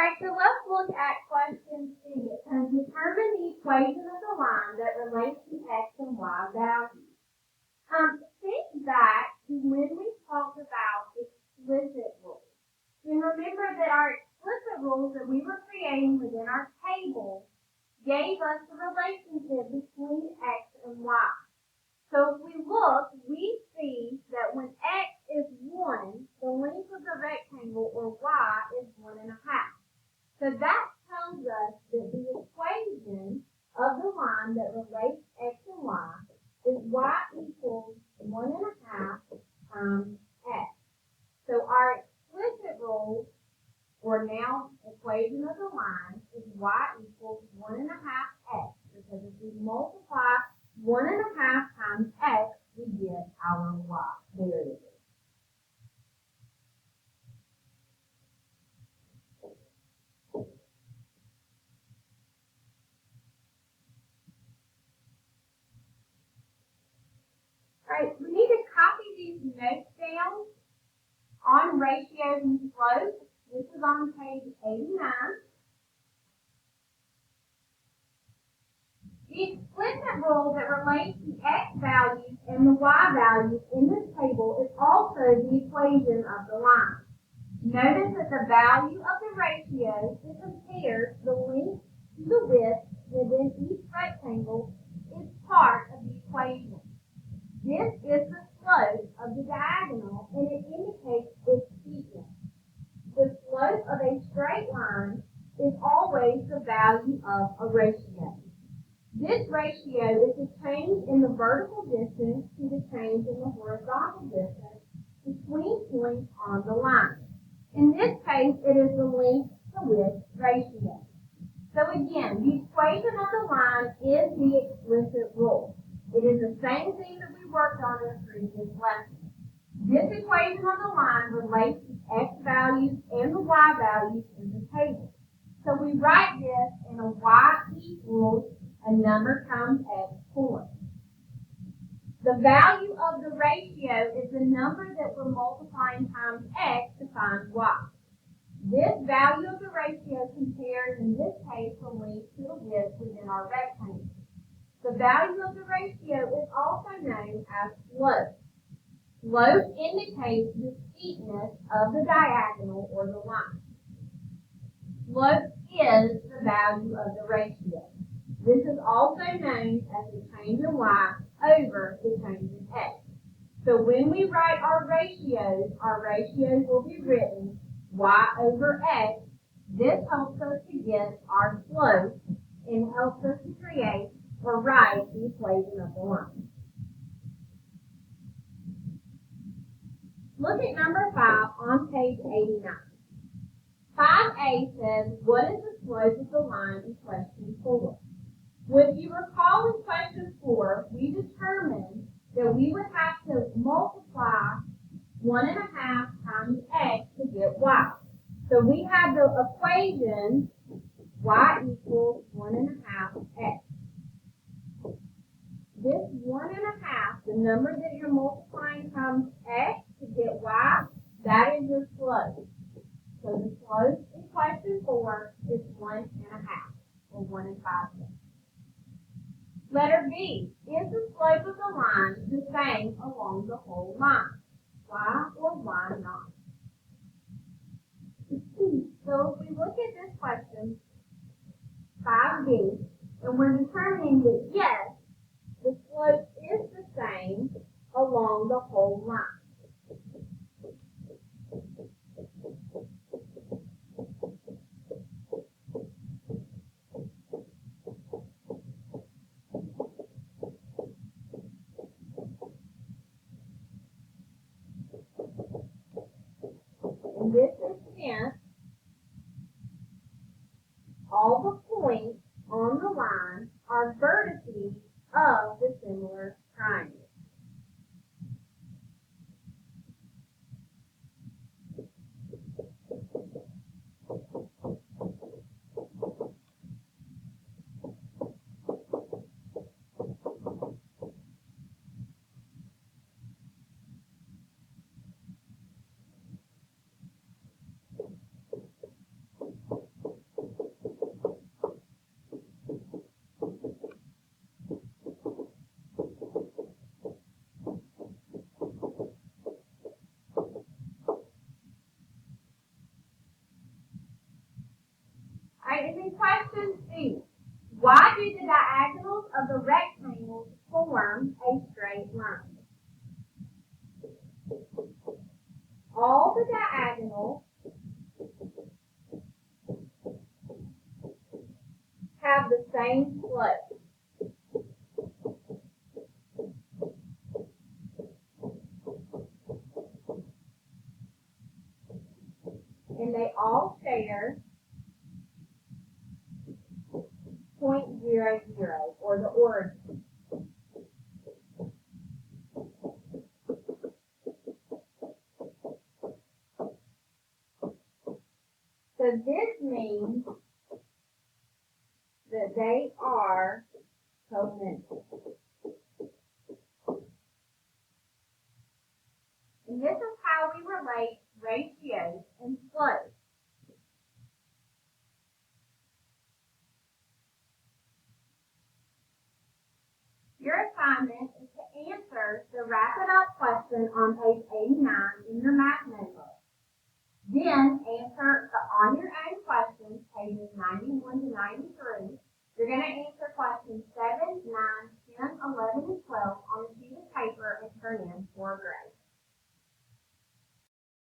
Alright, so let's look at question C. It says determine the equation of the line that relates to x and y values. Think back to when we talked about explicit rules. And remember that our explicit rules that we were creating within our table gave us the relationship between x and y. So if we look, we see that when x is 1, the length of the rectangle, or y, is 1.5. So that tells us that the equation of the line that relates x and y is y equals 1.5 times x. So our explicit rule, or now equation of the line, is y equals 1.5 x. Because if we multiply 1.5 times x, we get our y. There it is. Alright, we need to copy these notes down on ratios and slopes. This is on page 89. The explicit rule that relates the x values and the y values in this table is also the equation of the line. Notice that the value of the ratio that compares the length to the width within each rectangle is part of the equation. This is the slope of the diagonal, and it indicates its steepness. The slope of a straight line is always the value of a ratio. This ratio is the change in the vertical distance to the change in the horizontal distance between points on the line. In this case, it is the length to width ratio. So again, the equation of the line is the explicit rule. It is the same thing that we worked on in the previous lesson. This equation of the line relates the x values and the y values in the table. So we write this in a y equals a number times x form. The value of the ratio is the number that we're multiplying times x to find y. This value of the ratio compares, in this case, the length to the width within our rectangle. The value of the ratio is also known as slope. Slope indicates the steepness of the diagonal or the line. Slope is the value of the ratio. This is also known as the change in y over the change in x. So when we write our ratios will be written y over x. This helps us to get our slope and helps us to create or write the equation of the line. Look at number 5 on page 89. 5a says, what is the slope of the line in question 4? Well, if you recall in question 4, we determined that we would have to multiply 1.5 times x to get y. So we have the equation y equals 1.5 x. This 1.5, the number that you're multiplying times x to get y, that is your slope. So the slope in question 4 is 1.5, or 1 5. Letter B, is the slope of the line the same along the whole line? Why or why not? So if we look at this question, 5B, and we're determining that yes, the slope is the same along the whole line. In this instance, all the points on the line are vertices of the similar triangle. Alright, and then question C. Why do the diagonals of the rectangles form a straight line? All the diagonals have the same slope. And they all share 0.00, or the origin. So this means that they are commensurate. And this is how we relate ratios and slopes. Your assignment is to answer the Wrap It Up question on page 89 in your math notebook. Then answer the On Your Own questions, pages 91 to 93,